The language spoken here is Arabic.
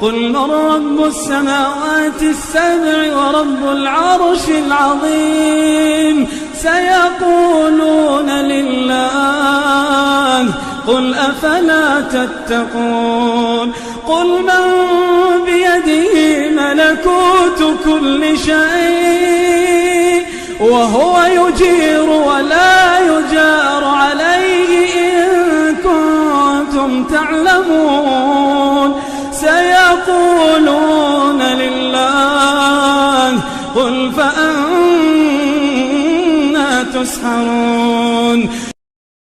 قل من رب السماوات السبع ورب العرش العظيم سيقولون لله قل أفلا تتقون قل من بيده ملكوت كل شيء وهو يجير ولا يجار عليه إن كنتم تعلمون سيقولون لله قل فأنا تسحرون